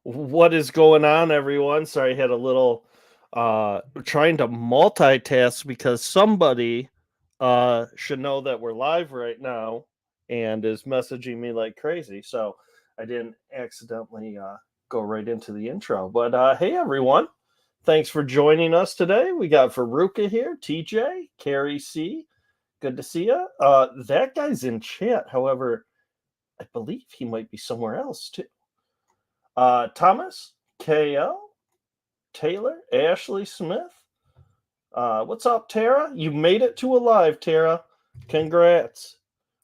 What is going on, everyone? Sorry, I had a little trying to multitask because somebody should know that we're live right now and is messaging me like crazy. So I didn't accidentally go right into the intro. But hey, everyone. Thanks for joining us today. We got Veruca here, TJ, Carrie C. Good to see you. That guy's in chat. However, I believe he might be somewhere else too. Thomas, KL, Taylor, Ashley Smith. What's up, Tara? You made it to alive, Tara. Congrats.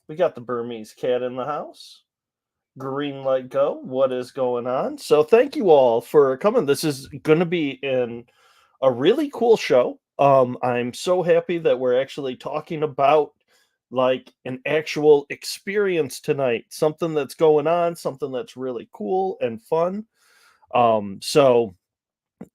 We got the Burmese cat in the house. Green light go. What is going on? So thank you all for coming. This is going to be a really cool show. I'm so happy that we're actually talking about like an actual experience tonight, something that's going on, something that's really cool and fun. So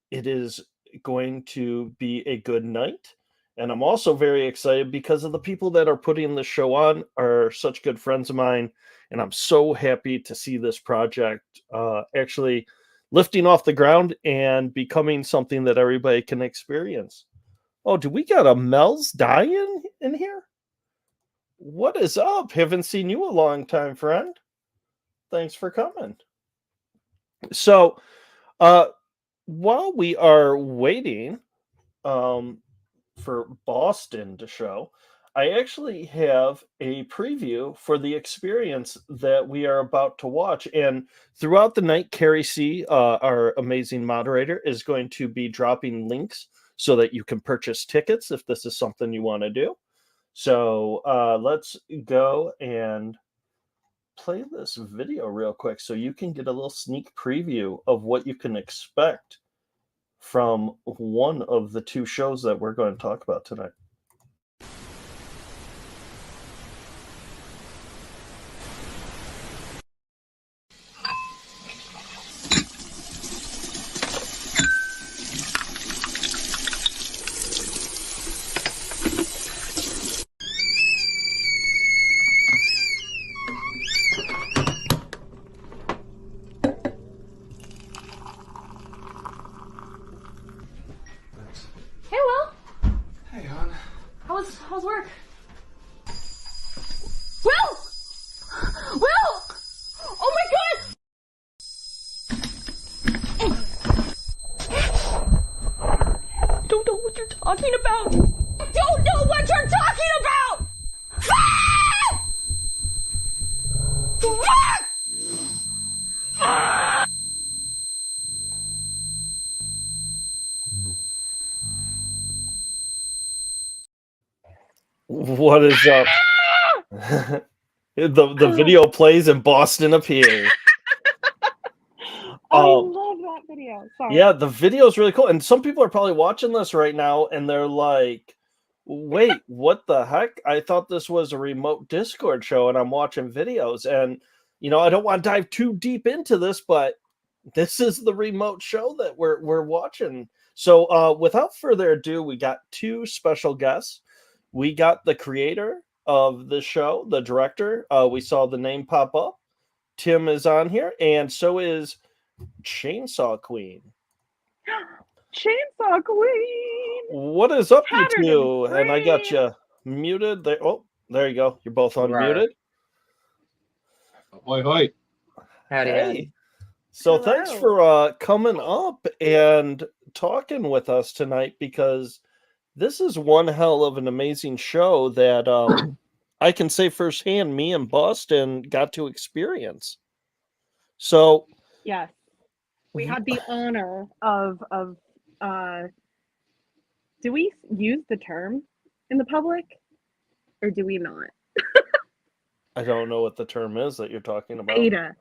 it is going to be a good night. And I'm also very excited because of the people that are putting the show on are such good friends of mine. And I'm so happy to see this project actually lifting off the ground and becoming something that everybody can experience. Oh, do we got a Mel's die-in in here? What is up? Haven't seen you a long time, friend. Thanks for coming. So, while we are waiting for Boston to show, I actually have a preview for the experience that we are about to watch. And throughout the night, Carrie C., our amazing moderator, is going to be dropping links so that you can purchase tickets if this is something you want to do. So let's go and play this video real quick so you can get a little sneak preview of what you can expect from one of the two shows that we're going to talk about tonight. How's work? Will! Will! Oh my god! I don't know what you're talking about. I don't know what you're talking about! What is up? the video plays and Boston appears. I love that video. Sorry. Yeah, the video is really cool. And some people are probably watching this right now and they're like, wait, what the heck? I thought this was a remote Discord show and I'm watching videos. And, you know, I don't want to dive too deep into this, but this is the remote show that we're watching. So without further ado, we got two special guests. We got the creator of the show, the director. We saw the name pop up. Tim is on here, and so is Chainsaw Queen. Chainsaw Queen! What is up, Tattered you two? and And I got you muted. There. Oh, there you go. You're both unmuted. Hoi, hoi. Howdy, Hey. howdy. So Hello. thanks for coming up and talking with us tonight, because this is one hell of an amazing show that I can say firsthand me and Boston got to experience. So Yes. We had the honor of do we use the term in the public or do we not? I don't know what the term is that you're talking about. Beta.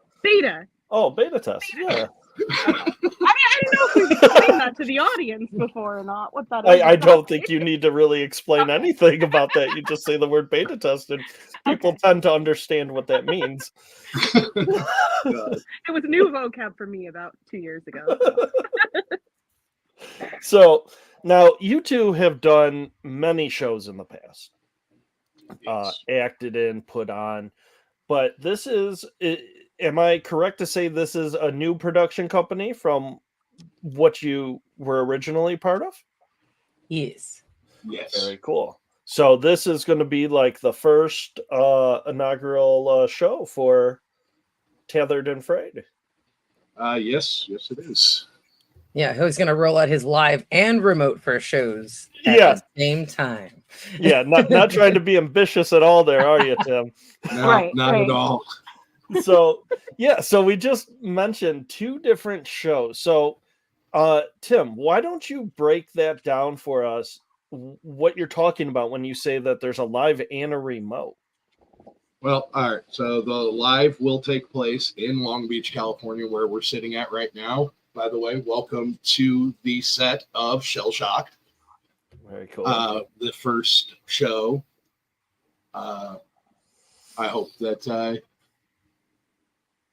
Oh, beta test. Yeah. I mean, I don't know if we've explained that to the audience before or not. What that is. I don't think you need to really explain anything about that. You just say the word beta test and people tend to understand what that means. It was new vocab for me about 2 years ago. So now you two have done many shows in the past, acted in, put on, but this is am I correct to say this is a new production company from what you were originally part of? Yes. Yes. Very cool. So this is going to be like the first inaugural show for Tattered and Frayed. Yes, it is. Yeah, he's going to roll out his live and remote first shows at Yeah. the same time. Yeah, not trying to be ambitious at all there, are you, Tim? No, Right, not right. at all. So we just mentioned two different shows. So Tim, why don't you break that down for us, what you're talking about when you say that there's a live and a remote? Well, all right. So the live will take place in Long Beach, California, where we're sitting at right now. By the way, welcome to the set of Shell Shocked. Very cool. The first show. I hope that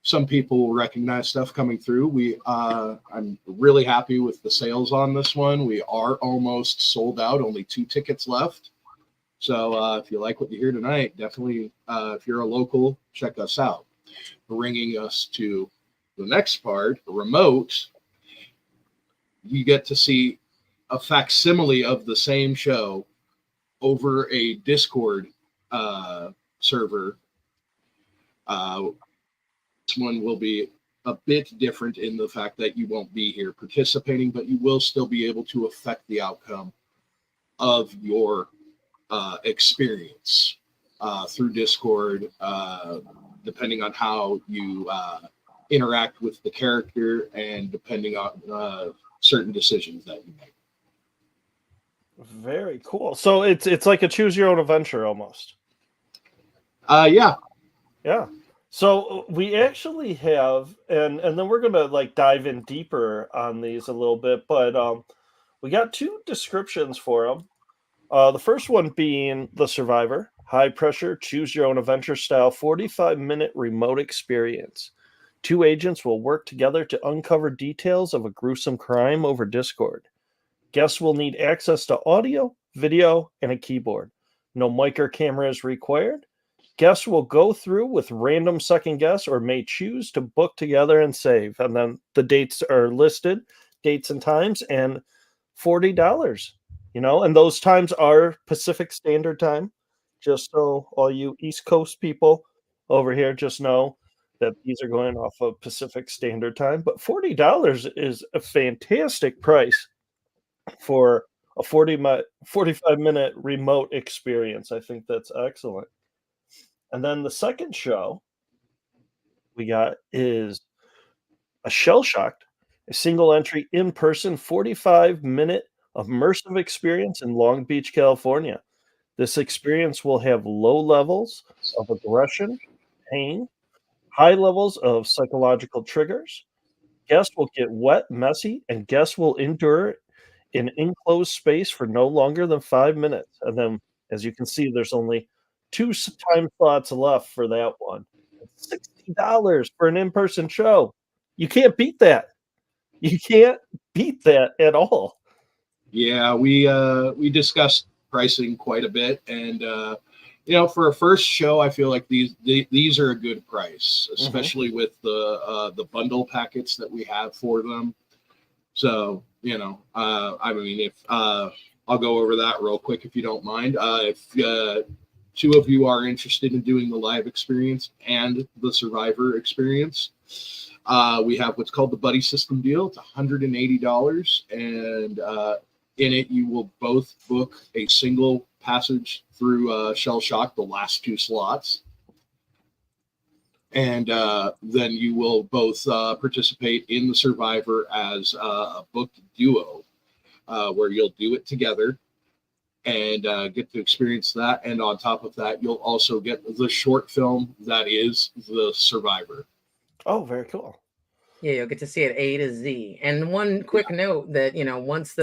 some people will recognize stuff coming through. I'm really happy with the sales on this one. We are almost sold out. Only 2 tickets left. So if you like what you hear tonight, definitely, if you're a local, check us out. Bringing us to the next part, remote, you get to see a facsimile of the same show over a Discord server. This one will be a bit different in the fact that you won't be here participating, but you will still be able to affect the outcome of your experience through Discord, depending on how you interact with the character and depending on certain decisions that you make. Very cool. So it's like a choose your own adventure almost. Yeah. So we actually have, and then we're gonna like dive in deeper on these a little bit, but we got 2 descriptions for them. The first one being The Survivor, high pressure, choose your own adventure style, 45-minute remote experience. 2 agents will work together to uncover details of a gruesome crime over Discord. Guests will need access to audio, video, and a keyboard. No mic or camera is required. Guests will go through with random second guess or may choose to book together and save. And then the dates are listed, dates and times, and $40. And those times are Pacific Standard Time. Just so all you East Coast people over here just know that these are going off of Pacific Standard Time. But $40 is a fantastic price for a 45-minute remote experience. I think that's excellent. And then the second show we got is a Shell Shocked, a single entry in-person 45-minute immersive experience in Long Beach, California. This experience will have low levels of aggression, pain, high levels of psychological triggers. Guests will get wet, messy, and guests will endure in enclosed space for no longer than 5 minutes. And then, as you can see, there's only 2 time slots left for that one. $60 for an in-person show. You can't beat that. You can't beat that at all. Yeah, we discussed pricing quite a bit, and for a first show, I feel like these are a good price, especially with the bundle packets that we have for them. So if I'll go over that real quick if you don't mind. If 2 of you are interested in doing the live experience and the Survivor experience, we have what's called the buddy system deal. It's $180, and in it you will both book a single passage through Shell Shock, the last 2 slots, and then you will both participate in the Survivor as a booked duo, where you'll do it together and get to experience that. And on top of that, you'll also get the short film that is the Survivor. Oh, very cool. Yeah, you'll get to see it A to Z. And one quick note that, once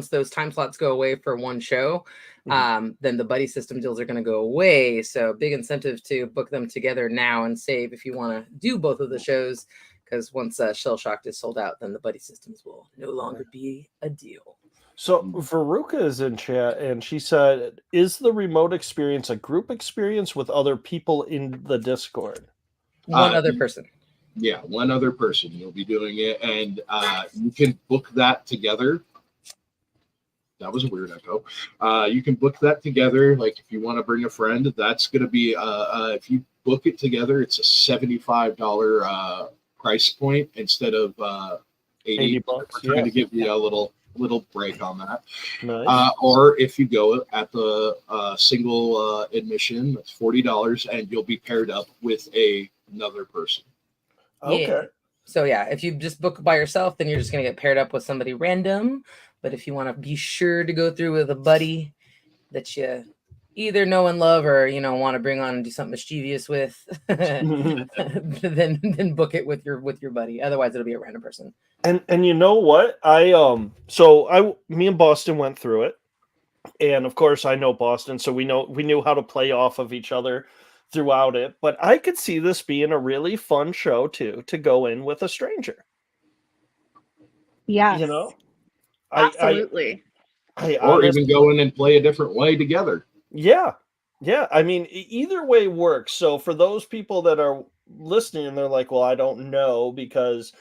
those time slots go away for one show, then the buddy system deals are going to go away. So big incentive to book them together now and save if you want to do both of the shows, because once Shell Shocked is sold out, then the buddy systems will no longer be a deal. So Veruca is in chat, and she said, is the remote experience a group experience with other people in the Discord? One other person. Yeah, one other person. You'll be doing it, and you can book that together. That was a weird echo. You can book that together. Like if you want to bring a friend, that's going to be if you book it together, it's a $75 price point instead of 80 $80. We're trying to Yeah. give you a little break on that. Nice. Or if you go at the single admission, that's $40, and you'll be paired up with another person. Okay. Yeah. So yeah, if you just book by yourself, then you're just gonna get paired up with somebody random. But if you want to be sure to go through with a buddy that you either know and love, or want to bring on and do something mischievous with, then book it with your buddy. Otherwise, it'll be a random person. And you know what? Me and Boston went through it. And of course I know Boston, so we knew how to play off of each other throughout it. But I could see this being a really fun show too, to go in with a stranger. Yes. You know? Absolutely. I Or honestly, even go in and play a different way together. yeah. Yeah. I mean, either way works. So for those people that are listening and they're like, well, I don't know because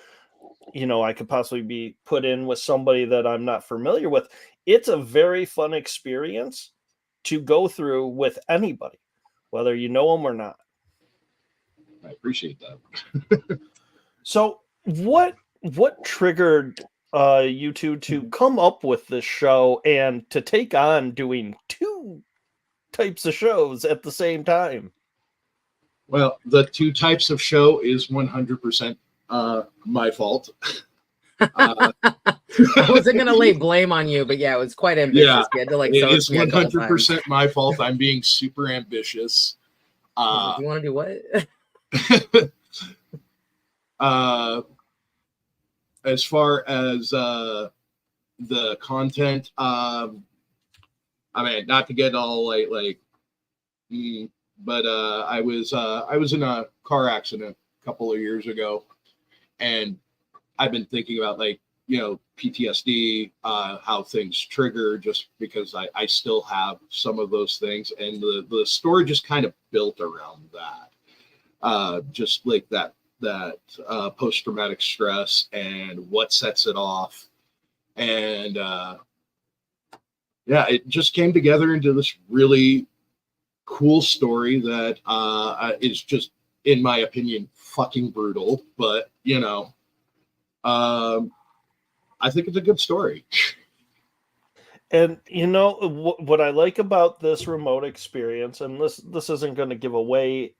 I could possibly be put in with somebody that I'm not familiar with. It's a very fun experience to go through with anybody, whether you know them or not. I appreciate that. So what triggered you two to come up with this show and to take on doing two types of shows at the same time? Well, the two types of show is 100% my fault. I wasn't gonna lay blame on you, but yeah, it was quite ambitious. Yeah, We had to it is me a couple times. 100% my fault. I'm being super ambitious. You want to do what? As far as the content, I mean, not to get all but I was in a car accident a couple of years ago, and I've been thinking about PTSD, how things trigger, just because I still have some of those things, and the story just kind of built around that, just like that post-traumatic stress and what sets it off, and it just came together into this really cool story that is just, in my opinion, fucking brutal, but I think it's a good story. And what I like about this remote experience, and this isn't going to give away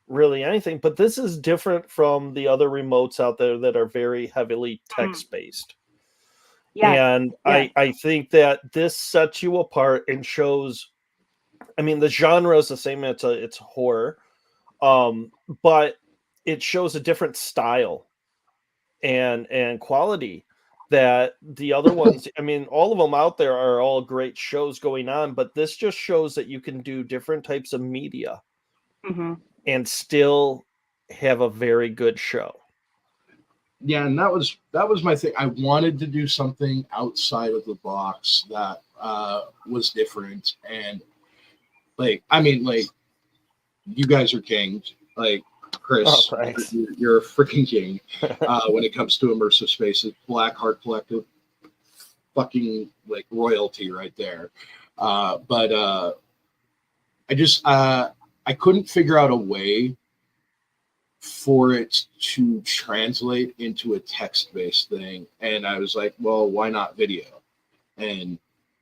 really anything, but this is different from the other remotes out there that are very heavily text-based. And I think that this sets you apart and shows, I mean, the genre is the same, it's horror, but it shows a different style and quality that the other ones, I mean, all of them out there are all great shows going on, but this just shows that you can do different types of media and still have a very good show. Yeah, and that was my thing. I wanted to do something outside of the box that was different, and you guys are kings. Like Kris, you're a freaking king when it comes to immersive spaces. Blackheart Collective, fucking royalty right there. But I couldn't figure out a way for it to translate into a text-based thing, and I was like, well, why not video? And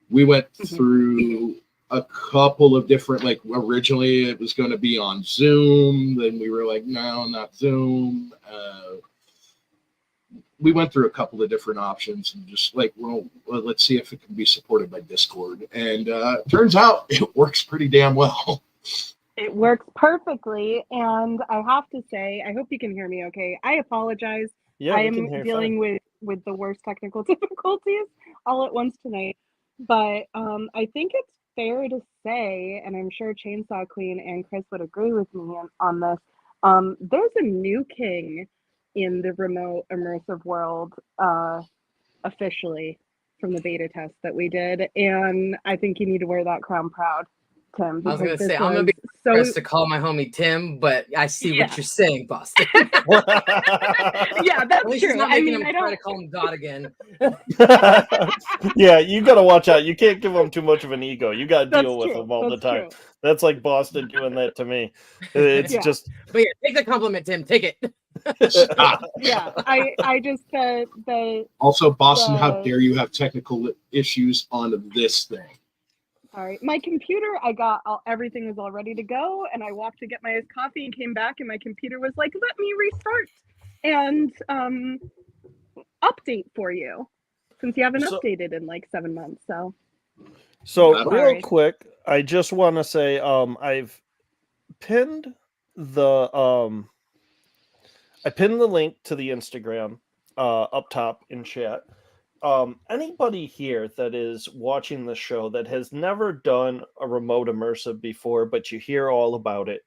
we went through a couple of different, originally it was going to be on Zoom, then we were like, no, not Zoom. We went through a couple of different options and just well, let's see if it can be supported by Discord, and turns out it works pretty damn well. It works perfectly, and I have to say, I hope you can hear me okay. I apologize. Yeah, I am dealing with the worst technical difficulties all at once tonight. But I think it's fair to say, and I'm sure Chainsaw Queen and Kris would agree with me on this, there's a new king in the remote immersive world officially from the beta test that we did, and I think you need to wear that crown proud. Tim. I was gonna because say this I'm gonna was be so. impressed to call my homie Tim, but I see Yeah. what you're saying, Boston. Yeah, At that's least he's true. not I making mean, him I try don't. to call him God again. Yeah, you got to watch out. You can't give him too much of an ego. You got to That's deal with true. him all the That's time. true. That's like Boston doing that to me. It's Yeah. just But yeah, take the compliment, Tim. Take it. Stop. Yeah, I just the Also, Boston, how the dare you have technical issues on this thing? all right. My computer, I got everything was all ready to go, and I walked to get my iced coffee and came back, and my computer was like, "Let me restart and update for you, since you haven't So- updated in like 7 months." So so real Sorry. quick. I just want to say, I've pinned the link to the Instagram up top in chat. Anybody here that is watching the show that has never done a remote immersive before, but you hear all about it,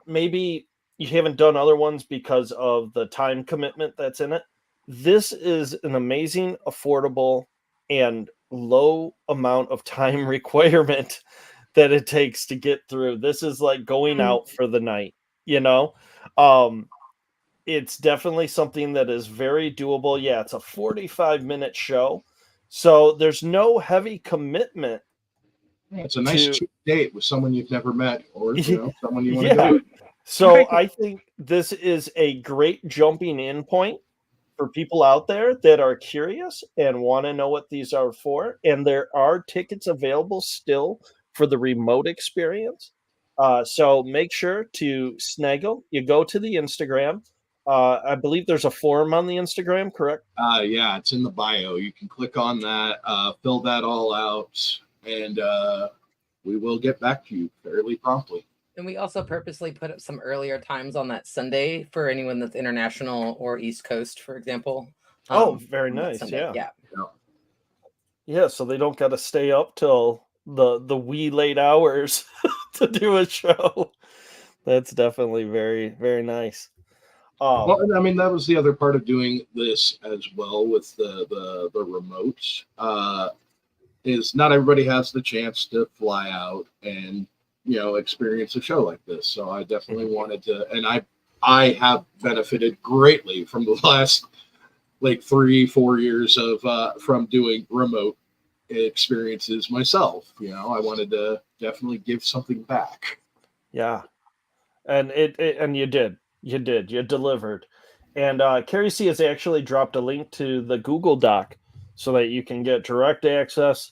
maybe you haven't done other ones because of the time commitment that's in it. This is an amazing, affordable, and low amount of time requirement that it takes to get through. This is like going out for the night, you know? It's definitely something that is very doable. Yeah, it's a 45-minute show. So there's no heavy commitment. It's a nice cheap date with someone you've never met, or someone you want to Yeah. go with. So I think this is a great jumping in point for people out there that are curious and want to know what these are for. And there are tickets available still for the remote experience. So make sure to snaggle. You go to the Instagram. I believe there's a form on the Instagram, correct? Yeah, it's in the bio. You can click on that, fill that all out, and we will get back to you fairly promptly. And we also purposely put up some earlier times on that Sunday for anyone that's international or East Coast, for example. Very nice. Sunday. Yeah. Yeah, so they don't got to stay up till the wee late hours to do a show. That's definitely very, very nice. Well, and I mean, that was the other part of doing this as well with the remotes. Is not everybody has the chance to fly out and experience a show like this. So I definitely wanted to, and I have benefited greatly from the last like 3-4 years of from doing remote experiences myself. I wanted to definitely give something back. Yeah, and and you did. You delivered. And Carrie C has actually dropped a link to the Google Doc so that you can get direct access,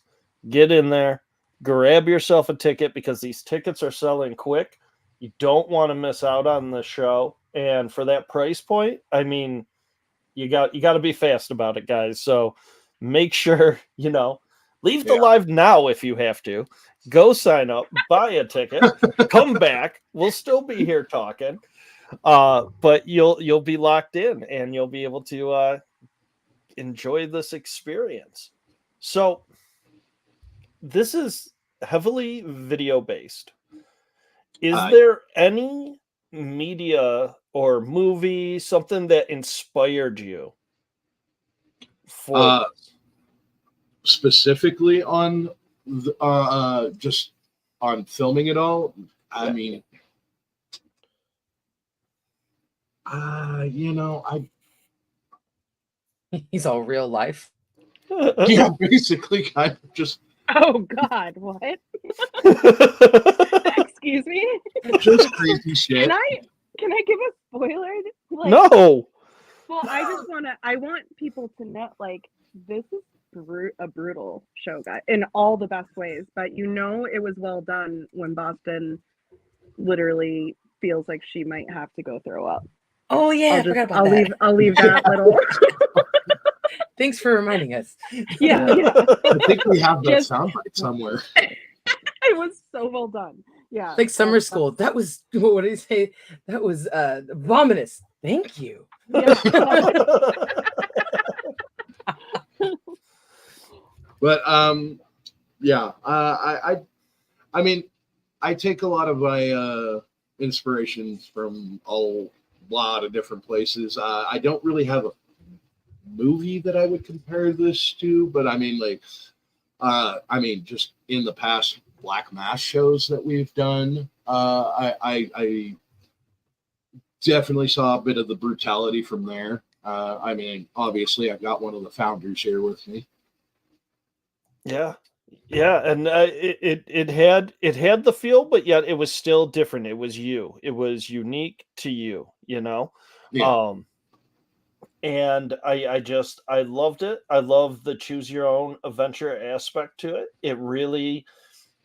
get in there, grab yourself a ticket, because these tickets are selling quick. You don't want to miss out on the show. And for that price point, I mean, you got to be fast about it, guys. So make sure, leave the live now if you have to. Go sign up, buy a ticket, come back. We'll still be here talking. But you'll be locked in and you'll be able to enjoy this experience. So this is heavily video based. Is there any media or movie, something that inspired you for this? Specifically on just on filming it all? I mean, He's all real life. yeah, basically kind of just. Oh God, what? Excuse me? Just crazy shit. Can I give a spoiler? Like, No. Well, I want people to know, like, this is a brutal show, guys, in all the best ways. But it was well done when Boston literally feels like she might have to go throw up. Oh yeah, I forgot about that. I'll leave that little. Thanks for reminding us. Yeah. I think we have that soundbite somewhere. It was so well done. Yeah. Like summer school. That was, what did he say? That was vomitous. Thank you. Yeah. But yeah, I mean, I take a lot of my inspirations from a lot of different places. I don't really have a movie that I would compare this to, but I mean, like, just in the past Black Mass shows that we've done. I definitely saw a bit of the brutality from there. I mean, obviously, I've got one of the founders here with me. Yeah, yeah, and it had the feel, but yet it was still different. It was you. It was unique to you. You know. Yeah. And I loved it. I love the choose your own adventure aspect to it. It really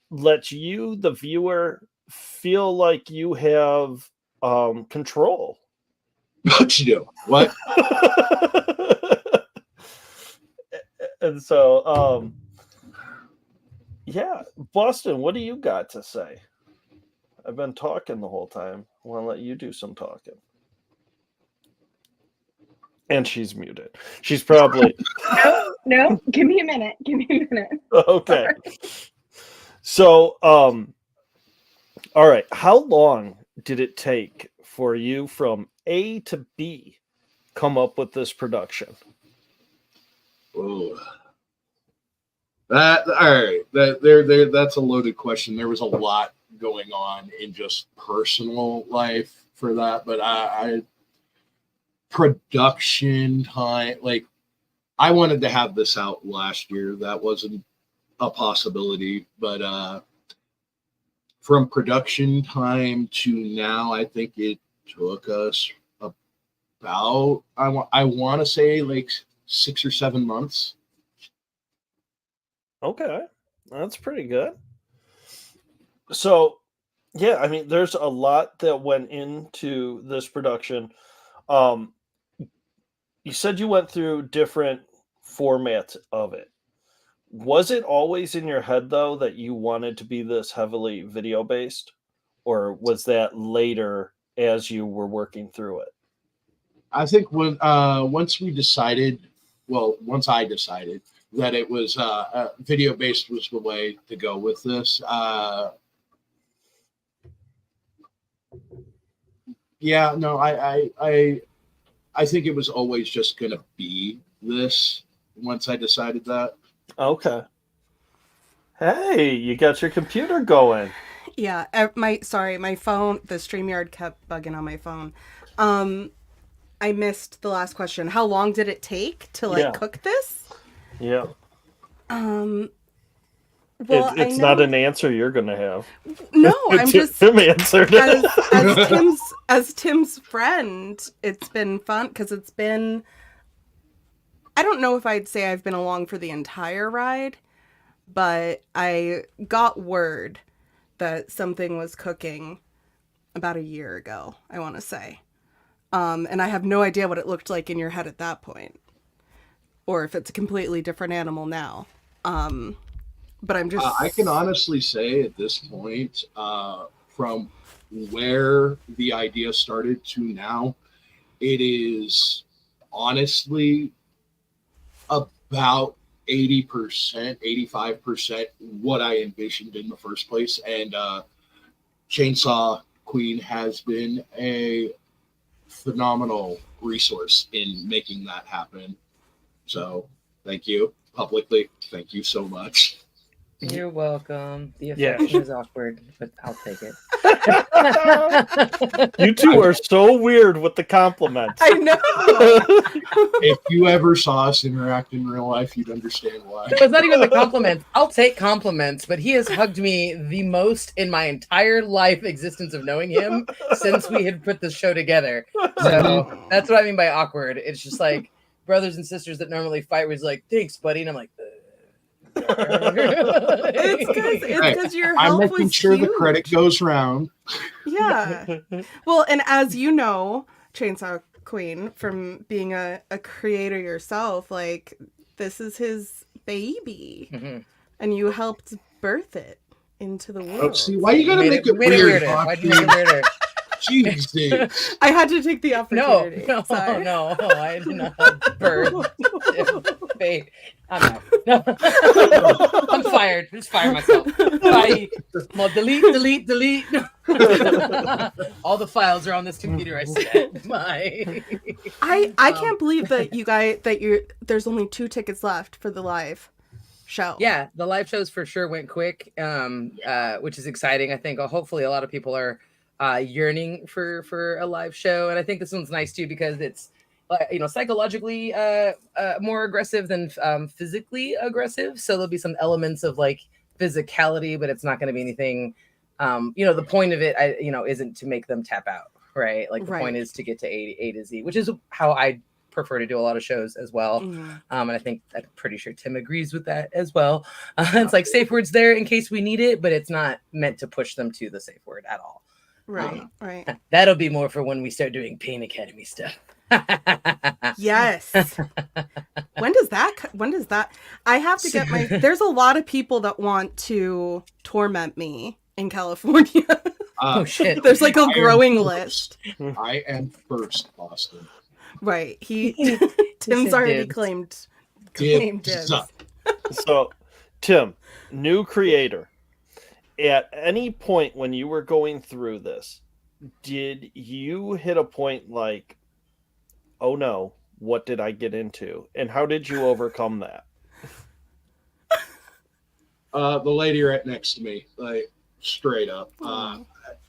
lets you, the viewer, feel like you have control. What you do? What? And so yeah, Boston, what do you got to say? I've been talking the whole time. I want to let you do some talking. And she's muted. She's probably No, give me a minute. Give me a minute. okay. So, all right. How long did it take for you from A to B come up with this production? Oh, all right. That's a loaded question. There was a lot going on in just personal life for that, but I production time, like I wanted to have this out last year. That wasn't a possibility, but from production time to now, I think it took us about I want to say like 6 or 7 months. Okay, that's pretty good. So, yeah, I mean, there's a lot that went into this production. You said you went through different formats of it. Was it always in your head, though, that you wanted to be this heavily video based? Or was that later as you were working through it? I think when once I decided that it was video based was the way to go with this. Yeah, no, I think it was always just going to be this once I decided that. Okay. Hey, you got your computer going. Yeah, my phone, the StreamYard kept bugging on my phone. I missed the last question. How long did it take to cook this? Yeah. Well, it's not an answer you're gonna have. No, I'm just Tim answered as Tim's friend. It's been fun because it's been. I don't know if I'd say I've been along for the entire ride, but I got word that something was cooking about a year ago, I want to say. And I have no idea what it looked like in your head at that point, or if it's a completely different animal now. But I'm just... I can honestly say at this point, from where the idea started to now, it is honestly about 80%, 85% what I envisioned in the first place. And Chainsaw Queen has been a phenomenal resource in making that happen. So thank you publicly. Thank you so much. You're welcome. The affection is awkward, but I'll take it. You two are so weird with the compliments. I know. If you ever saw us interact in real life, you'd understand why. It's not even the compliments. I'll take compliments, but he has hugged me the most in my entire life existence of knowing him since we had put this show together. So that's what I mean by awkward. It's just like brothers and sisters that normally fight where he's like, thanks, buddy. And I'm like, it's because your help I'm making was sure huge. the credit goes round. Yeah. Well, and as you know, Chainsaw Queen, from being a creator yourself, like, this is his baby. Mm-hmm. And you helped birth it into the world. Oh, see, why you gotta make it weird? Why'd you make it weirder? Jesus. I had to take the opportunity. No, I did not birth. Wait, I'm out. No. I'm fired. Just fire myself. Bye. Well, delete. All the files are on this computer. I said. Bye. I can't believe that there's only 2 tickets left for the live show. Yeah, the live shows for sure went quick, which is exciting. I think hopefully a lot of people are yearning for a live show, and I think this one's nice too because it's psychologically more aggressive than physically aggressive. So there'll be some elements of like physicality, but it's not going to be anything. The point of it, isn't to make them tap out, right? Like the point is to get to A to Z, which is how I prefer to do a lot of shows as well. And I'm pretty sure Tim agrees with that as well. It's like safe words there in case we need it, but it's not meant to push them to the safe word at all. Right. That'll be more for when we start doing Pain Academy stuff. Yes. When does that I have to get there's a lot of people that want to torment me in California. Oh shit. There's like a growing list. I am first, Boston. Right. Tim's already claimed dibs. So, Tim, new creator. At any point when you were going through this, did you hit a point like, oh no, what did I get into? And how did you overcome that? The lady right next to me, like straight up,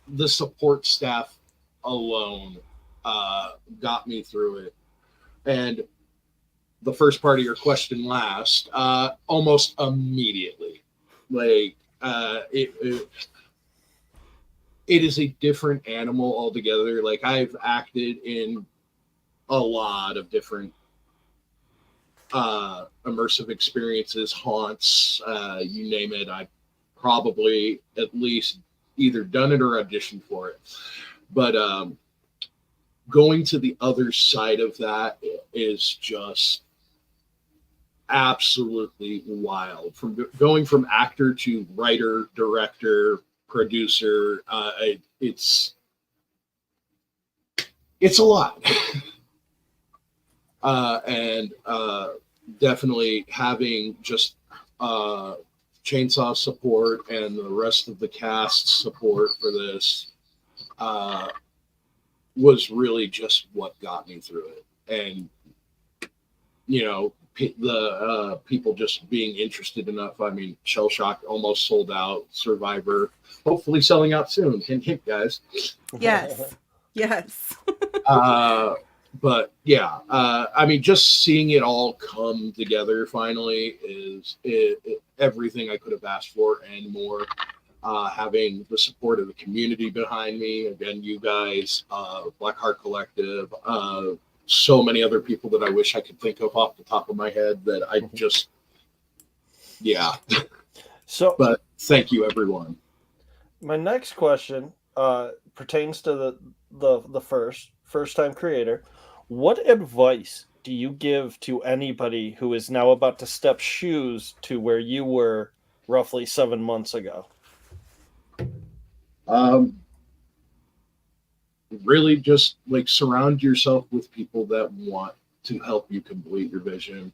the support staff alone got me through it. And the first part of your question last, almost immediately, like it is a different animal altogether. Like I've acted in a lot of different immersive experiences, haunts, you name it. I've probably at least either done it or auditioned for it. But going to the other side of that is just absolutely wild. From going from actor to writer, director, producer, it's a lot. And definitely having just Chainsaw support and the rest of the cast support for this was really just what got me through it. And the people just being interested enough. I mean, Shell Shock almost sold out. Survivor hopefully selling out soon. Hint, hint, guys. Yes. But yeah, I mean, just seeing it all come together finally is everything I could have asked for and more. Having the support of the community behind me, again, you guys, Black Heart Collective, so many other people that I wish I could think of off the top of my head that I just, yeah. So, but thank you, everyone. My next question pertains to the first time creator. What advice do you give to anybody who is now about to step shoes to where you were roughly 7 months ago? Really just like surround yourself with people that want to help you complete your vision.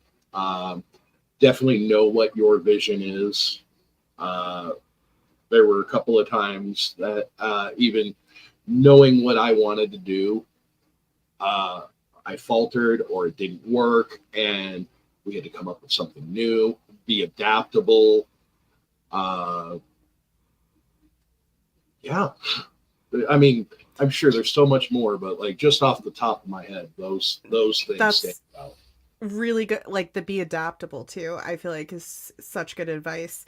Definitely know what your vision is. There were a couple of times that even knowing what I wanted to do, I faltered or it didn't work, and we had to come up with something new, be adaptable. Yeah. I mean, I'm sure there's so much more, but like just off the top of my head, those things stand out. Really good. Like the be adaptable too, I feel like is such good advice.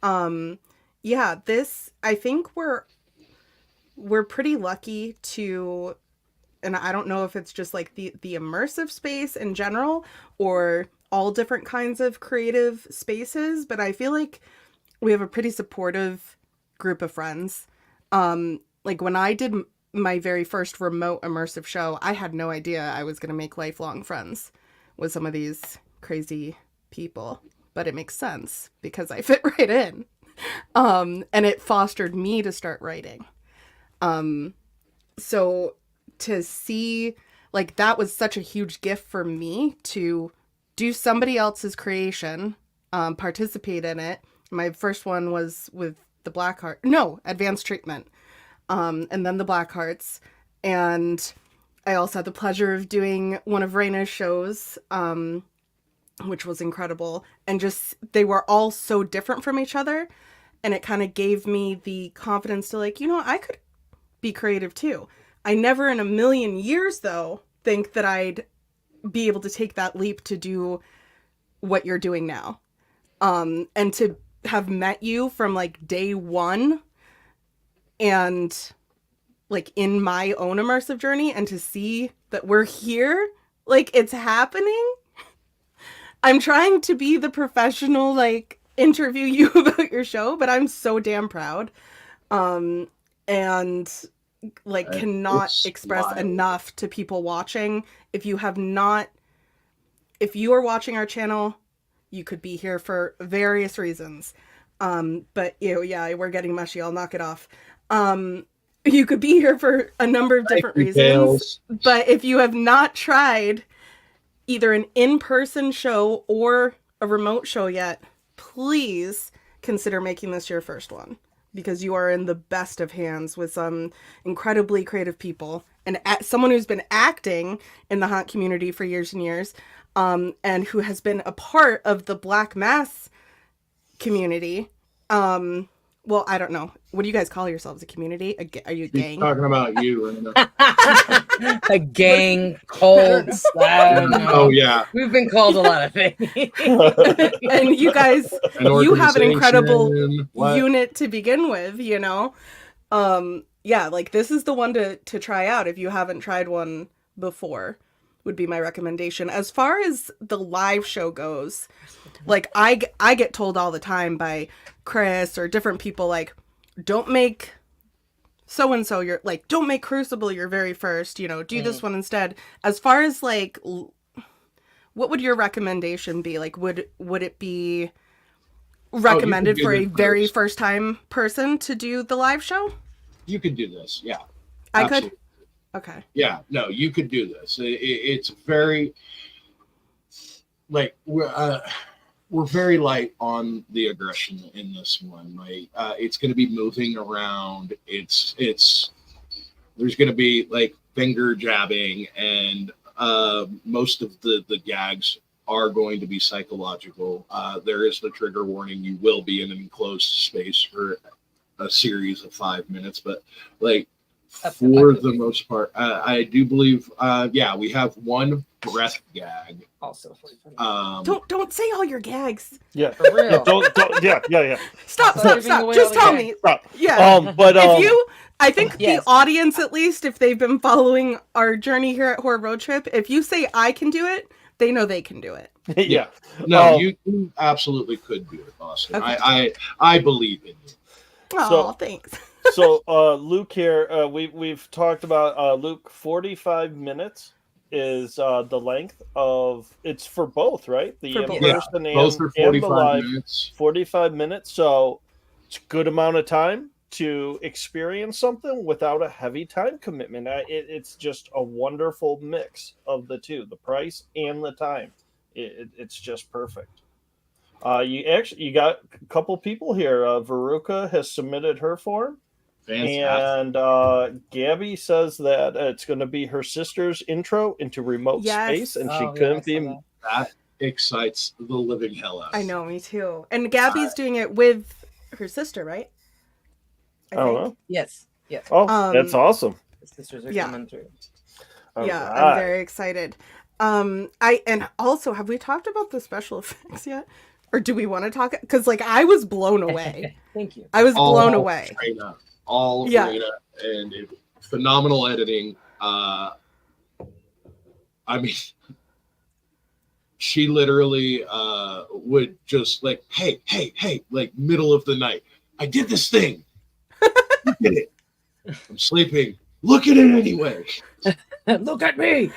Yeah, this, I think we're pretty lucky to, and I don't know if it's just like the immersive space in general or all different kinds of creative spaces, but I feel like we have a pretty supportive group of friends. Like when I did my very first remote immersive show, I had no idea I was going to make lifelong friends with some of these crazy people, but it makes sense because I fit right in. And it fostered me to start writing. So to see, like, that was such a huge gift for me to do somebody else's creation, participate in it. My first one was with the Advanced Treatment, and then the Black Hearts. And I also had the pleasure of doing one of Raina's shows, which was incredible. And just, they were all so different from each other. And it kind of gave me the confidence to like, I could be creative too. I never in a million years, though, think that I'd be able to take that leap to do what you're doing now. And to have met you from like day one and like in my own immersive journey, and to see that we're here, like it's happening. I'm trying to be the professional, like interview you about your show, but I'm so damn proud. And like cannot express enough to people watching. If you are watching our channel, you could be here for various reasons. But we're getting mushy. I'll knock it off. You could be here for a number of different reasons. But if you have not tried either an in-person show or a remote show yet, please consider making this your first one, because you are in the best of hands with some incredibly creative people and someone who's been acting in the haunt community for years and years, and who has been a part of the Black Mass community. Well, I don't know. What do you guys call yourselves? A community? Are you a gang? She's talking about you. A gang, cult. Oh, yeah. We've been called a lot of things. And you guys, you have an incredible unit to begin with, like this is the one to try out if you haven't tried one before, would be my recommendation. As far as the live show goes, like I get told all the time by Kris or different people, like, don't make so-and-so don't make Crucible your very first, do this one instead. As far as like, what would your recommendation be? Like, would it be recommended for a very first time person to do the live show? You could do this. Yeah. I could. Okay. Yeah, no, you could do this. It's very like we're very light on the aggression in this one. Like it's going to be moving around. It's there's going to be like finger jabbing, and most of the gags are going to be psychological. There is the trigger warning. You will be in an enclosed space for a series of 5 minutes, but like for the most part, I do believe, we have one breath gag. Also, don't say all your gags. Yeah, for real. Yeah, don't. Yeah. Stop. Just tell me. Stop. Yeah. But I think the audience, at least if they've been following our journey here at Horror Road Trip, if you say I can do it, they know they can do it. Yeah. No, you absolutely could do it, Boston. Okay. I believe in you. Oh, thanks. So Luke here, we've talked about Luke. 45 minutes is the length of, it's for both, right? The in-person and, both for 45 and the live. minutes. 45 minutes. So it's a good amount of time to experience something without a heavy time commitment. It's just a wonderful mix of the two, the price and the time. It's just perfect. You got a couple people here. Veruca has submitted her form. Fantastic. And Gabby says that it's going to be her sister's intro into remote space, and she couldn't be. That excites the living hell out. I know, me too. And Gabby's doing it with her sister, right? I don't know. Yes. Oh, that's awesome. The sisters are coming through. All right. I'm very excited. And also, have we talked about the special effects yet? Or do we want to talk? Because I was blown away. Thank you. I was blown away. Rena, and phenomenal editing. I mean, she literally would just hey, like middle of the night. I did this thing. Look at it. I'm sleeping. Look at it anyway. Look at me.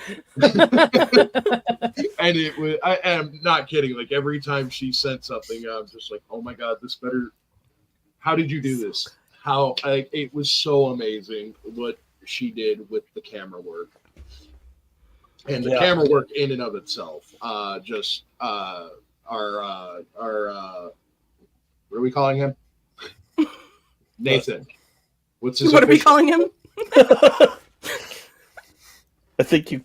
And it was, I am not kidding. Like every time she sent something, I'm just like, oh my God, this better. How did you do this? It was so amazing what she did with the camera work. And the camera work in and of itself, our what are we calling him? Nathan. What are we calling him? I think you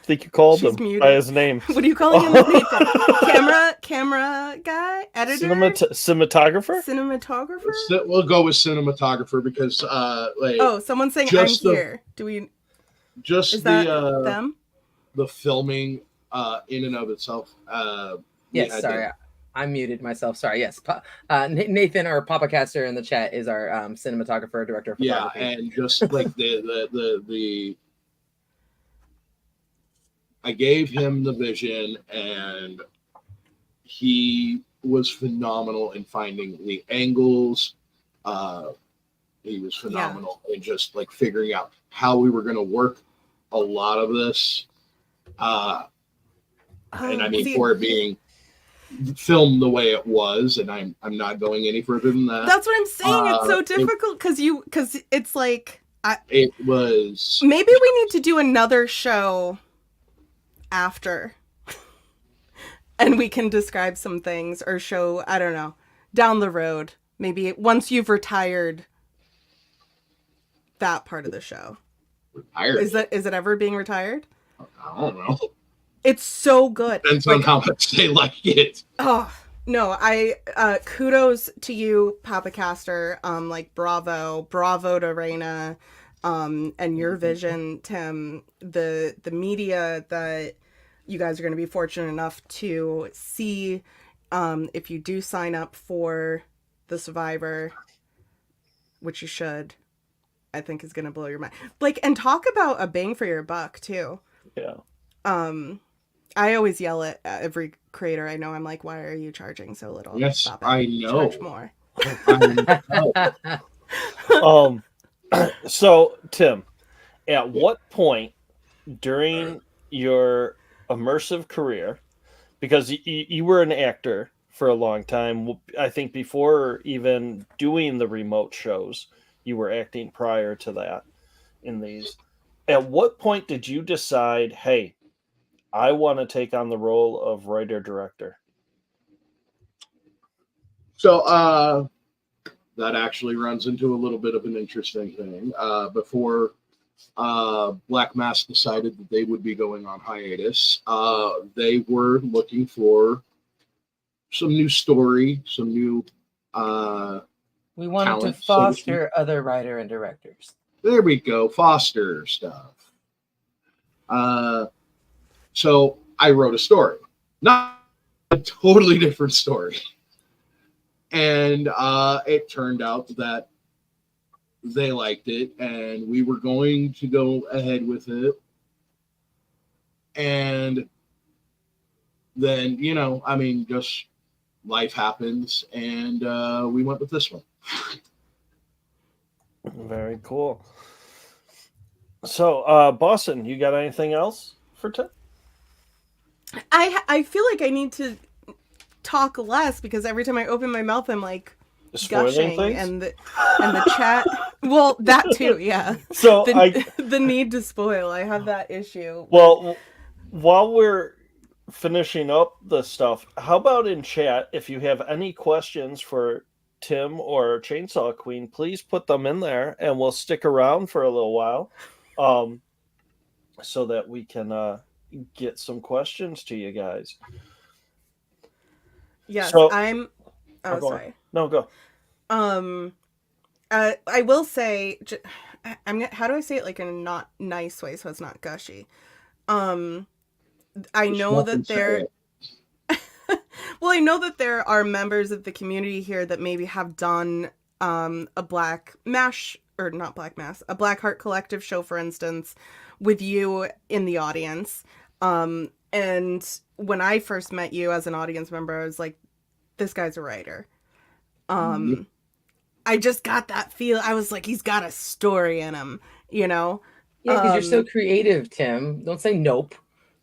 think you called She's him muted. by his name. What are you calling him? Nathan? Camera guy? Editor? Cinematographer? Cinematographer? We'll go with cinematographer because Oh, someone's saying I'm just the- here. Do we? just Is that the them? the filming in and of itself. Yes, sorry. I muted myself. Sorry. Yes. Nathan, our Papa Caster in the chat, is our cinematographer, director of photography. And just like the I gave him the vision, and he was phenomenal in finding the angles. He was phenomenal in just like figuring out how we were going to work a lot of this. And I mean, for it being filmed the way it was, and I'm not going any further than that. That's what I'm saying. It's so difficult because it's like it was. Maybe we need to do another show after, and we can describe some things or show, I don't know, down the road. Maybe once you've retired that part of the show. Retired? Is it ever being retired? I don't know. It's so good. Depends on how much they like it. Oh no! Kudos to you, Papa Caster. Like bravo to Raina, and your vision, Tim. The media that you guys are going to be fortunate enough to see, if you do sign up for the Survivor, which you should, I think is going to blow your mind. Like, and talk about a bang for your buck too. Yeah. I always yell at every creator I know. I'm like, why are you charging so little? Yes, Stop it. I know. Charge more. So, Tim, at what point during your immersive career, because you were an actor for a long time, I think before even doing the remote shows, you were acting prior to that in these. At what point did you decide, hey, I want to take on the role of writer-director? So that actually runs into a little bit of an interesting thing. Before Black Mass decided that they would be going on hiatus, they were looking for some new story, some new we wanted talent, to foster other writer and directors. There we go, foster stuff. So I wrote a story, not a totally different story. And it turned out that they liked it, and we were going to go ahead with it. And then, just life happens, and we went with this one. Very cool. So, Boston, you got anything else for Tim? I feel like I need to talk less because every time I open my mouth, I'm like gushing, and the chat. Well, that too, yeah. So the need to spoil. I have that issue. Well, while we're finishing up the stuff, how about in chat? If you have any questions for Tim or Chainsaw Queen, please put them in there, and we'll stick around for a little while, so that we can get some questions to you guys. Yes, so, I'm. Oh, sorry. No, go. I will say, how do I say it like in a not nice way so it's not gushy? I know that there. Well, I know that there are members of the community here that maybe have done a Black Mash, or not Black Mass, a Black Heart Collective show, for instance, with you in the audience. And when I first met you as an audience member, I was like, this guy's a writer. I just got that feel. I was like, he's got a story in him, Yeah, because you're so creative, Tim. Don't say nope.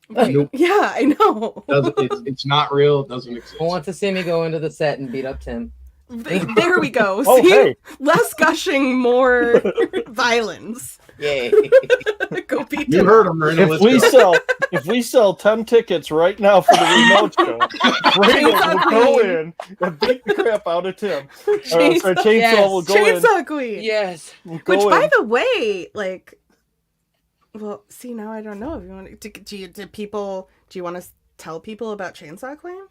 Nope. Yeah, I know. It's not real. It doesn't exist. I want to see me go into the set and beat up Tim. There we go. Oh, see? hey. Less gushing, more violence. Yay. Go beat You him. heard him, Marina. If we sell 10 tickets right now for the remote show, Raina will go in and beat the crap out of Tim. Chainsaw will go in. Chainsaw Queen. Yes. Which, by the way, like, Well, see, now I don't know if you want to. Do you want to tell people about Chainsaw Queen?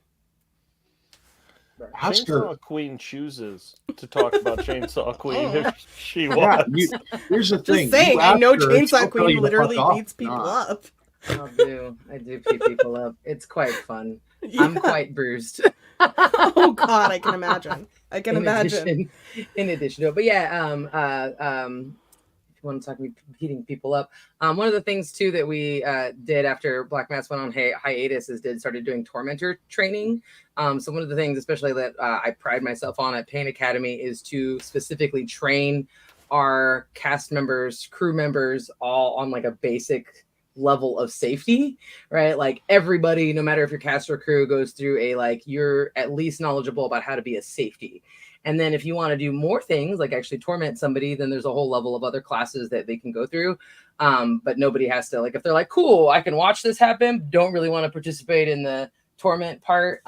Ask her. Chainsaw Queen chooses to talk about Chainsaw Queen Oh. if she Yeah, wants. here's the thing. Just saying, You I ask know her, she'll Chainsaw tell Queen you to literally fuck off. beats people Nah. up. I do beat people up. It's quite fun. I'm Yeah. quite bruised. Oh God, I can imagine. I can imagine. In addition to it, but yeah, if you want to talk about beating people up, one of the things too that we did after Black Mass went on hiatus is started doing tormentor training. So one of the things, especially that I pride myself on at Pain Academy, is to specifically train our cast members, crew members, all on like a basic level of safety, right? Like everybody, no matter if your cast or crew, goes through a like you're at least knowledgeable about how to be a safety. And then if you want to do more things, like actually torment somebody, then there's a whole level of other classes that they can go through. But nobody has to, like, if they're like, cool, I can watch this happen, don't really want to participate in the torment part,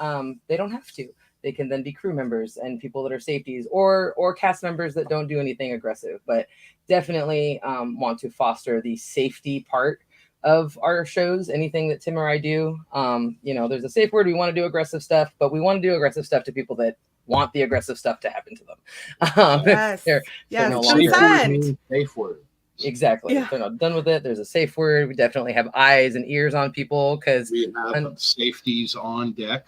they don't have to. They can then be crew members and people that are safeties or cast members that don't do anything aggressive, but definitely want to foster the safety part of our shows. Anything that Tim or I do, there's a safe word. We want to do aggressive stuff, but we want to do aggressive stuff to people that want the aggressive stuff to happen to them. Yes. They're no longer Consent. Safe word. Exactly. Yeah. If they're not done with it, there's a safe word. We definitely have eyes and ears on people because We have safeties on deck.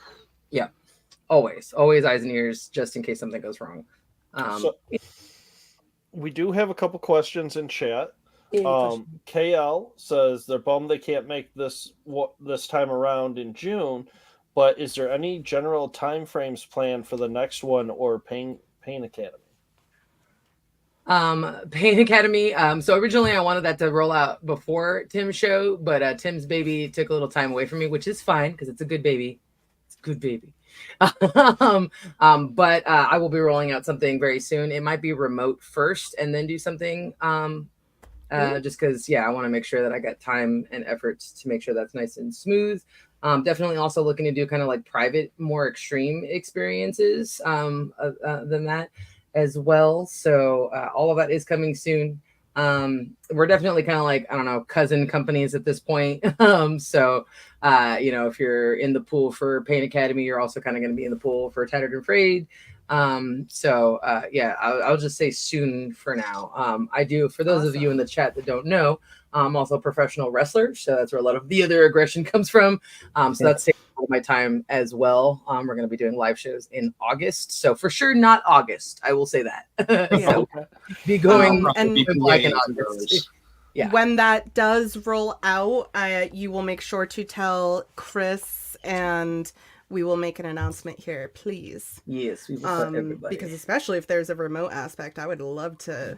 always eyes and ears just in case something goes wrong. We do have a couple questions in chat. KL says they're bummed they can't make this time around in June, but is there any general time frames planned for the next one or Pain Academy? Pain Academy. So originally I wanted that to roll out before Tim's show, but Tim's baby took a little time away from me, which is fine because it's a good baby. It's a good baby. But I will be rolling out something very soon. It might be remote first and then do something just because I want to make sure that I got time and efforts to make sure that's nice and smooth. Definitely also looking to do kind of like private, more extreme experiences than that as well. So all of that is coming soon. We're definitely kind of like, I don't know, cousin companies at this point. So if you're in the pool for Pain Academy, you're also kind of going to be in the pool for Tattered and Frayed. I'll just say soon for now. I do, for those of you in the chat that don't know, I'm also a professional wrestler, so that's where a lot of the other aggression comes from. So that's taking all of my time as well. We're going to be doing live shows in August, so for sure not August. I will say that. So be going and like in August. Yeah. When that does roll out, you will make sure to tell Kris, and we will make an announcement here, please. Yes, we will tell everybody. Because especially if there's a remote aspect, I would love to.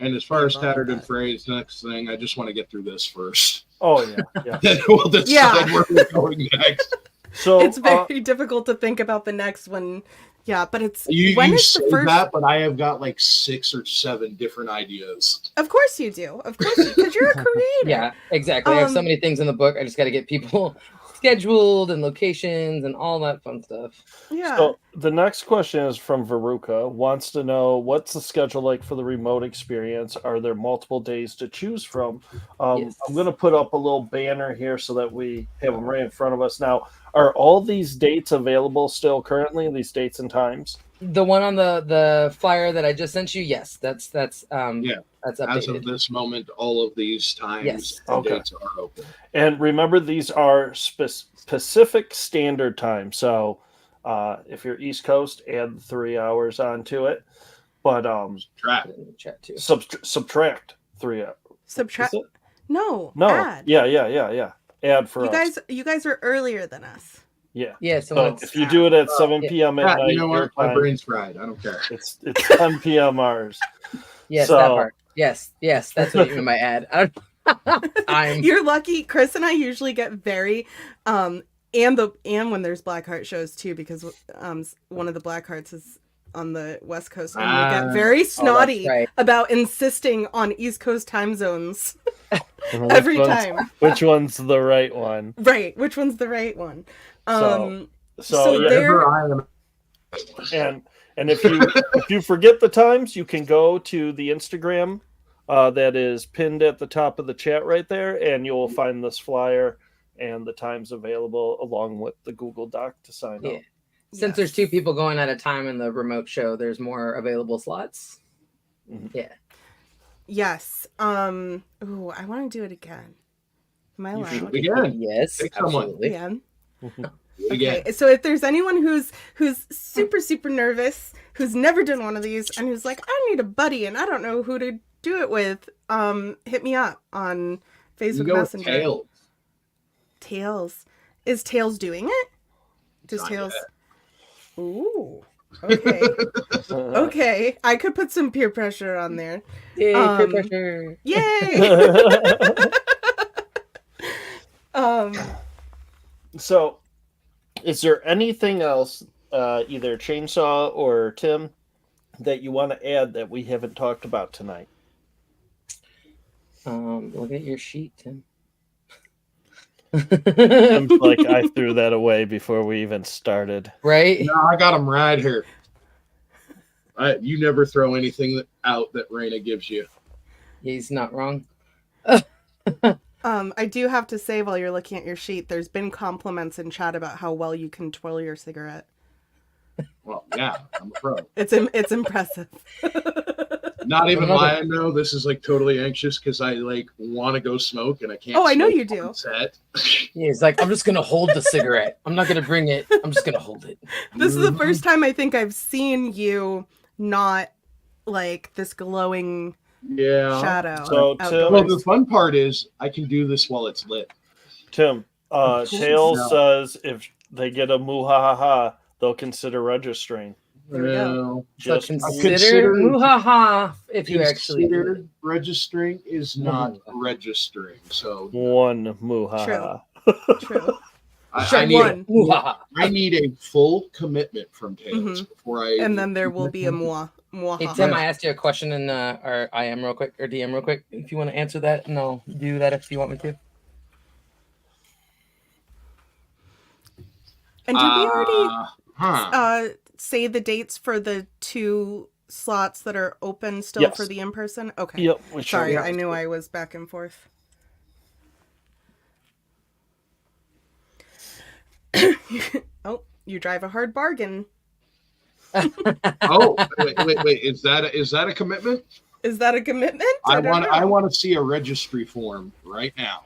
And as far as Tattered and Frayed, next thing, I just want to get through this first. Oh yeah. Then we'll decide where we're going next. So it's very difficult to think about the next one. Yeah, but it's you the first that, but I have got like 6 or 7 different ideas. Of course you do. Of course, because you're a creator. Yeah, exactly. I have so many things in the book. I just got to get people scheduled and locations and all that fun stuff. Yeah. So the next question is from Veruca. Wants to know, what's the schedule like for the remote experience? Are there multiple days to choose from? Yes. I'm going to put up a little banner here so that we have them right in front of us. Now, are all these dates available still currently? These dates and times? The one on the flyer that I just sent you, yes, that's that's updated. As of this moment, all of these times and dates are open. And remember, these are Pacific Standard Time. So if you're East Coast, add 3 hours onto it. But subtract 3 hours. Subtract? No. No. Add. Yeah. Add for us. You guys are earlier than us. Yeah. Yeah. So if you do it at 7 p.m. at night, you know what? My time, brain's fried. I don't care. It's 10 p.m. ours. Yes, so, that part. Yes, that's what you mean by add. You're lucky. Kris and I usually get very and when there's Blackheart shows too, because one of the Blackhearts is on the West Coast, and we get very snotty about insisting on East Coast time zones every time. Which one's the right one? Right. Which one's the right one? So there. And if you forget the times, you can go to the Instagram that is pinned at the top of the chat right there, and you will find this flyer and the times available along with the Google Doc to sign up. Since there's 2 people going at a time in the remote show, there's more available slots. Yeah. Yes. Ooh, I want to do it again. Am I allowed? Again. Yes. Pick someone. Absolutely. Yeah. Again. Okay. So if there's anyone who's super nervous, who's never done one of these, and who's like, I need a buddy and I don't know who to do it with, hit me up on Facebook Messenger. Tails. Tails. Is Tails doing it? Does Not Tails? yet. Ooh. Okay. Okay. I could put some peer pressure on there. Yay, peer pressure. Yay. So, is there anything else, either Chainsaw or Tim, that you want to add that we haven't talked about tonight? Look at your sheet, Tim. I'm like, I threw that away before we even started. Right? No, I got him right here. You never throw anything out that Raina gives you. He's not wrong. I do have to say, while you're looking at your sheet, there's been compliments in chat about how well you can twirl your cigarette. Well, yeah, I'm a pro. It's impressive. Not even lying though. This is like totally anxious because I like want to go smoke and I can't. Oh, I know smoke you do. on set. He's like, I'm just gonna hold the cigarette. I'm not gonna bring it. I'm just gonna hold it. This is the first time I think I've seen you not like this glowing shadow. So, Tim, well, the fun part is I can do this while it's lit. Tim, Tails says if they get a muhaha, they'll consider registering. There we go. So consider muhaha if you actually registering is not registering. So one muhaha. True. I need a full commitment from Tails before I. And then there will be a muhaha. Hey Tim, I asked you a question in our IM real quick or DM real quick. If you want to answer that, and I'll do that if you want me to. And did we already say the dates for the 2 slots that are open still for the in-person? Okay. Yep. Sorry, I knew I was back and forth. Oh, you drive a hard bargain. Oh, wait! Is that a commitment? Is that a commitment? I want to see a registry form right now.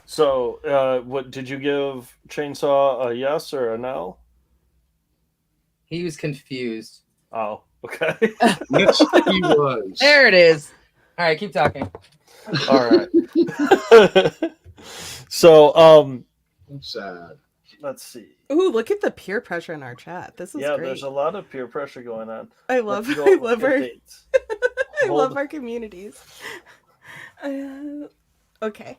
So, what did you give Chainsaw a yes or a no? He was confused. Oh, okay. Yes, he was. There it is. All right, keep talking. All right. So, I'm sad. Let's see. Ooh, look at the peer pressure in our chat. This is great. There's a lot of peer pressure going on. I love our I love our communities. Okay.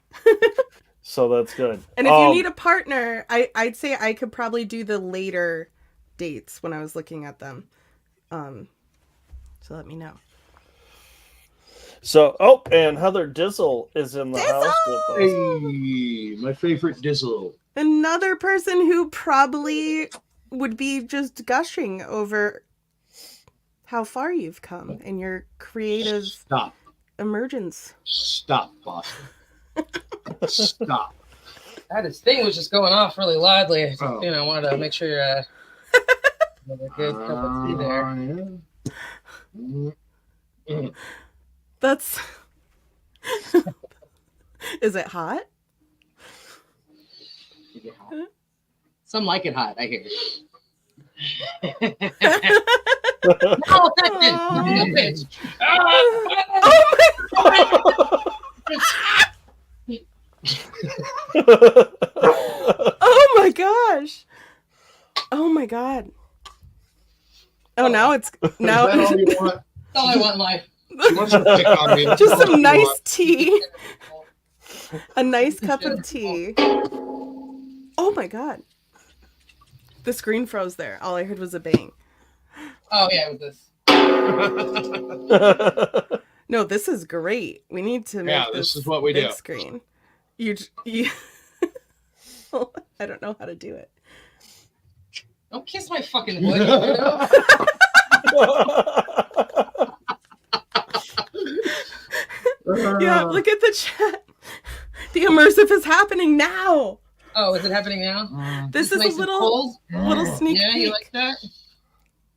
So that's good. And if you need a partner, I'd say I could probably do the later dates when I was looking at them. So let me know. So, and Heather Dizzle is in the house with us. Hey, my favorite Dizzle. Another person who probably would be just gushing over how far you've come in your creative emergence. Stop, Boston. Stop. His thing was just going off really loudly. You know, I wanted to make sure you have a good cup of tea there. That's. Is it hot? Some like it hot, I hear. Oh, bitch. Oh my gosh. Oh my god. Oh, now it's now. Is that all you want? That's all I want in life. She wants to pick on me. Just some nice tea. A nice cup of tea. Oh my god. The screen froze there. All I heard was a bang. Oh yeah, with this. No, this is great. We need to make this is what we big do. Screen. You I don't know how to do it. Don't kiss my fucking wood. Yeah, look at the chat. The immersive is happening now. Oh, is it happening now? This It's is a nice and little cold? sneak Yeah, peek. you like that?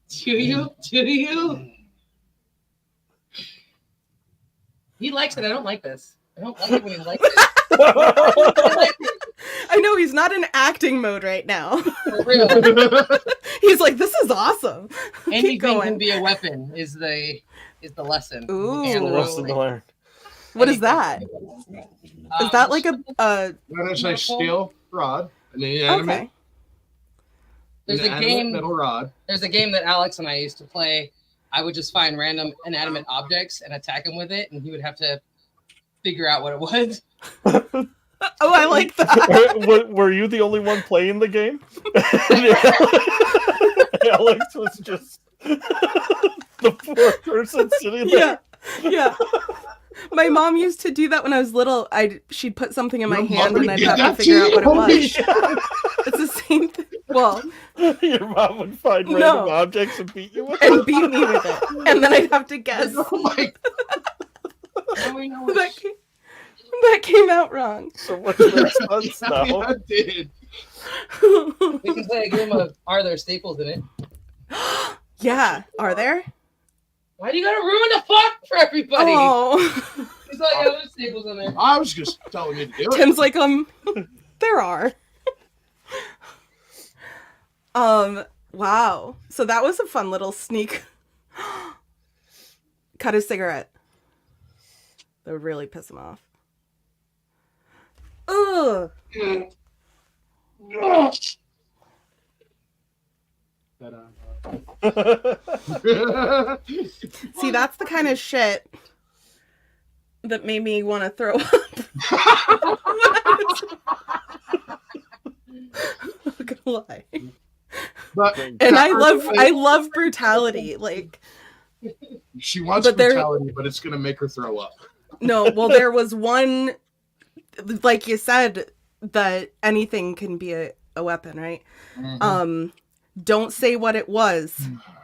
Do you? Do you? He likes it. I don't like this. I don't like it when he likes it. I like it. I know he's not in acting mode right now. For real. He's like, this is awesome. Keep Anything going. can be a weapon is the lesson. Ooh. And The the lesson role. to learn. What is that? Is that like a That is a steel rod, an inanimate, okay? There's a inanimate game. metal rod. There's a game that Alex and I used to play. I would just find random inanimate objects and attack him with it, and he would have to figure out what it was. Oh, I like that. Were you the only one playing the game? Alex was just the poor person sitting there. Yeah. My mom used to do that when I was little. She'd put something in my Your hand mom and I'd did have to that figure out what it too? was. It's the same thing. Well, Your mom would find No. random objects and beat you with and them. beat me with it. And then I'd have to guess. Oh my! That came out wrong. So much makes sense Yeah, now. I did. We can play a game of Are There Staples in It? Yeah. Are there? Why do you gotta ruin the fun for everybody? Oh. He's like, yeah, there's staples in there. I was just telling you to do it. Tim's like, there are. Wow. So that was a fun little sneak. Cut his cigarette. That would really piss him off. Ugh. See, that's the kind of shit that made me want to throw up. I'm not gonna lie. But And I love brutality. Like, she wants but there- brutality, but it's gonna make her throw up. no, well, there was one, like you said, that anything can be a weapon, right? Mhm. Don't say what it was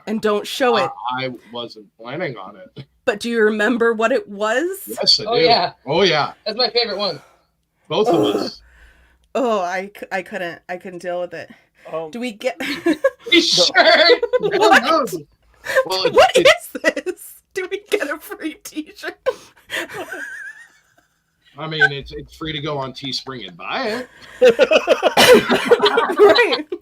and don't show it. I wasn't planning on it. But do you remember what it was? Yes, I Oh, do. yeah. Oh yeah. That's my favorite one. Both of us. Oh, I couldn't deal with it. Do we get You sure? What? No. Well, What is this? Do we get a free t-shirt? I mean, it's free to go on Teespring and buy Right. it.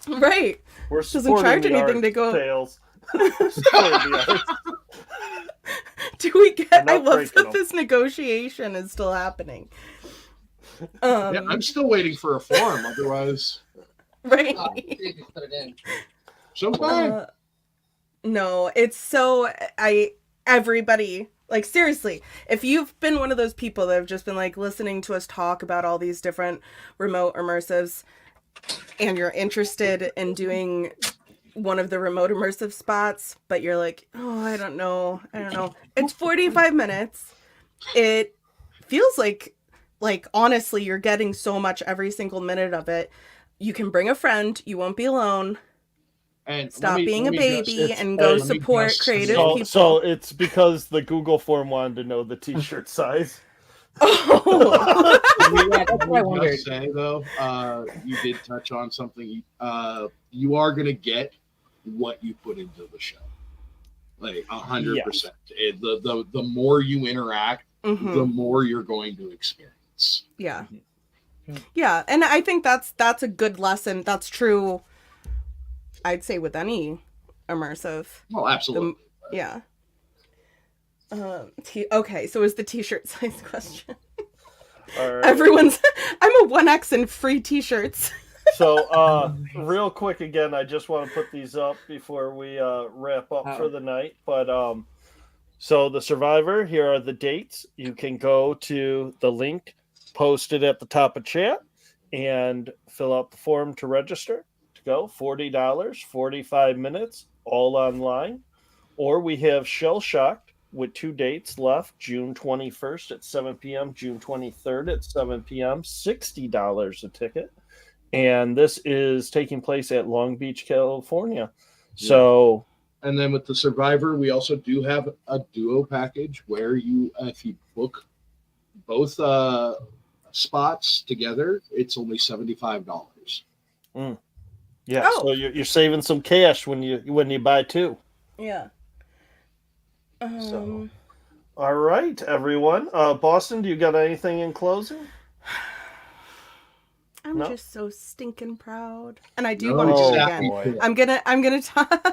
Right. We're Doesn't supporting charge the anything art to go- sales. Supporting the arts. Do we get We're not I love breaking that them. this negotiation is still happening. Yeah, I'm still waiting for a form. Otherwise, Right. You just put it in. so fine. No, it's so everybody, like, seriously, if you've been one of those people that have just been like listening to us talk about all these different remote immersives and you're interested in doing one of the remote immersive spots, but you're like, oh, I don't know. It's 45 minutes. It feels like honestly, you're getting so much every single minute of it. You can bring a friend. You won't be alone. And Stop let me- being a let me just- baby it's- and go let me support just- creative So, people. so it's because the Google form wanted to know the t-shirt size. Oh. Yeah, that's what I Let me wondered. just say though, you did touch on something. You are gonna get what you put into the show, like 100%. The more you interact, Mhm. the more you're going to experience. Yeah. Yeah, and I think that's a good lesson. That's true. I'd say with any immersive. Well, absolutely. Yeah. Okay, so is the t-shirt size question? All right. Everyone's I'm a 1X in free t-shirts. So, real quick again, I just want to put these up before we wrap up for the night. But so the Survivor, here are the dates. You can go to the link posted at the top of chat and fill out the form to register to go. $40, 45 minutes, all online. Or we have Shell Shocked with 2 dates left, June 21st at 7 p.m., June 23rd at 7 p.m., $60 a ticket. And this is taking place at Long Beach, California. So And then with the Survivor, we also do have a duo package where you, if you book both spots together, it's only $75. Yeah, Oh. so you're saving some cash when you buy two. Yeah. So, all right, everyone. Boston, do you got anything in closing? I'm No? just so stinking proud, and I do No, want to do it exactly. again. I'm gonna talk.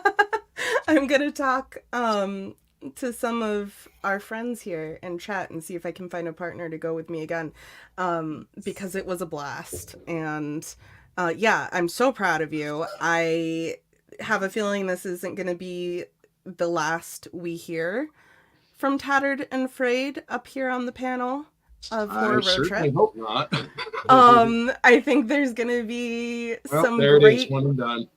I'm gonna talk to some of our friends here in chat and see if I can find a partner to go with me again, because it was a blast. And yeah, I'm so proud of you. I have a feeling this isn't gonna be the last we hear from Tattered and Frayed up here on the panel of Horror I Road certainly Trip. hope not. I think there's gonna be Well, some there it great is, one and done.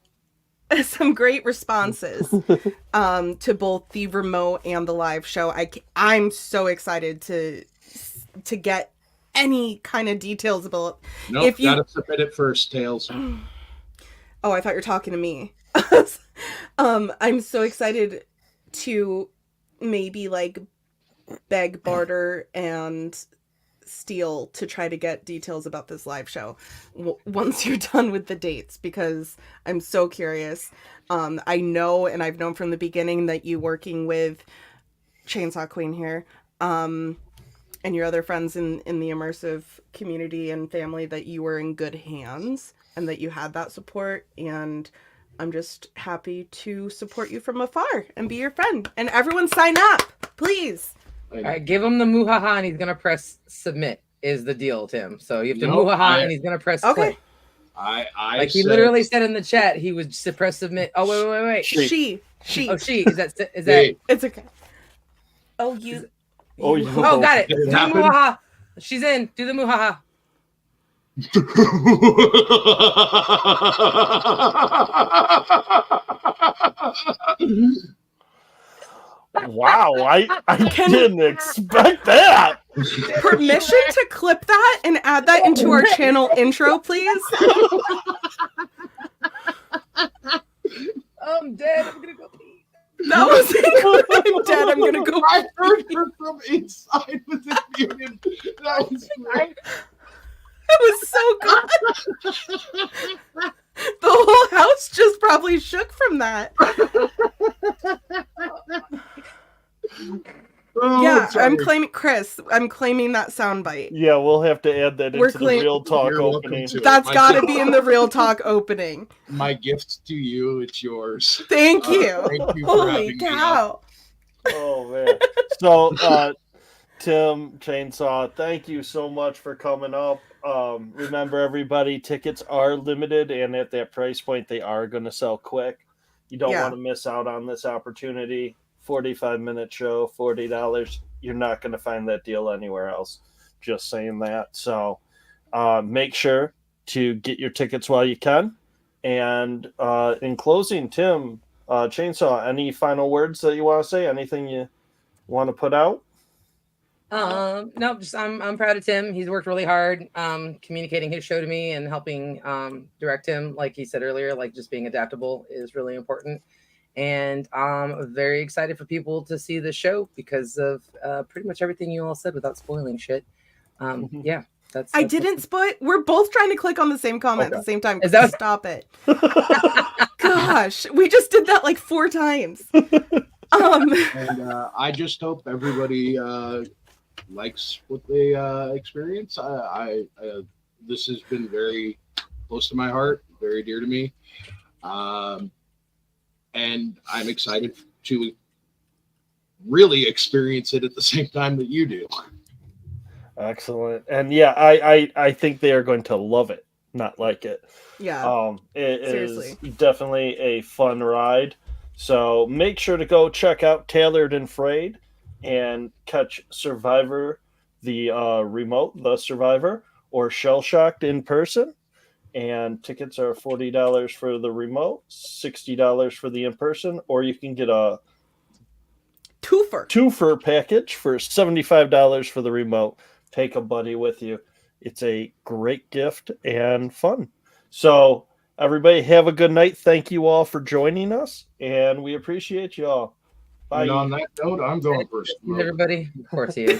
some great responses to both the remote and the live show. I'm so excited to get any kind of details about. Nope, if you gotta submit it first, Tails. Oh, I thought you were talking to me. I'm so excited to maybe like beg, barter, and steal to try to get details about this live show once you're done with the dates, because I'm so curious. I know, and I've known from the beginning, that you working with Chainsaw Queen here, and your other friends in the immersive community and family, that you were in good hands and that you had that support. And I'm just happy to support you from afar and be your friend. And everyone sign up, please. All right, give him the muhaha and he's gonna press submit is the deal, Tim. So you have to Nope, muhaha and he's gonna press click. I Like he literally said in the chat, he would press submit. Oh wait. She. Oh, she is that Hey. It's okay. Oh, you. Oh, you Oh, got it. Did Do it the happen? muhaha. She's in. Do the muhaha. Wow, I didn't expect that. Permission to clip that and add that into our channel intro, please? I'm dead. I'm gonna go pee. That was I'm dead. I'm gonna go. I heard her from inside with the muted. That was great. It was so good. The whole house just probably shook from that. Oh, Yeah, sorry. I'm claiming Kris. I'm claiming that soundbite. Yeah, we'll have to add that We're into the real talk You're welcome opening. to it. That's My got to gift- be in the real talk opening. My gift to you, it's yours. Thank you. Thank you for Holy having me on. cow. Oh man. So Tim Chainsaw, thank you so much for coming up. Remember everybody, tickets are limited, and at that price point they are going to sell quick. You don't Yeah. want to miss out on this opportunity. 45-minute show, $40. You're not going to find that deal anywhere else. Just saying that. So make sure to get your tickets while you can. And in closing, Tim Chainsaw, any final words that you want to say? Anything you want to put out? No, just I'm proud of Tim. He's worked really hard communicating his show to me and helping direct him. Like he said earlier, like just being adaptable is really important. And I'm very excited for people to see the show because of pretty much everything you all said without spoiling shit. Yeah, that's I didn't spoil. We're both trying to click on the same comment at the same time. Is that- Stop it. Gosh, we just did that like 4 times. And I just hope everybody likes what they experience. This has been very close to my heart, very dear to me. And I'm excited to really experience it at the same time that you do. Excellent. And yeah, I think they are going to love it, not like it. Yeah. It Seriously. is definitely a fun ride. So make sure to go check out Tattered and Frayed and catch Survivor, the remote, the Survivor, or Shell Shocked in person. And tickets are $40 for the remote, $60 for the in-person, or you can get a twofer package for $75 for the remote. Take a buddy with you. It's a great gift and fun. So Everybody have a good night. Thank you all for joining us, and we appreciate you all. Bye. And on that note, I'm going for a smoke. Everybody, report to you.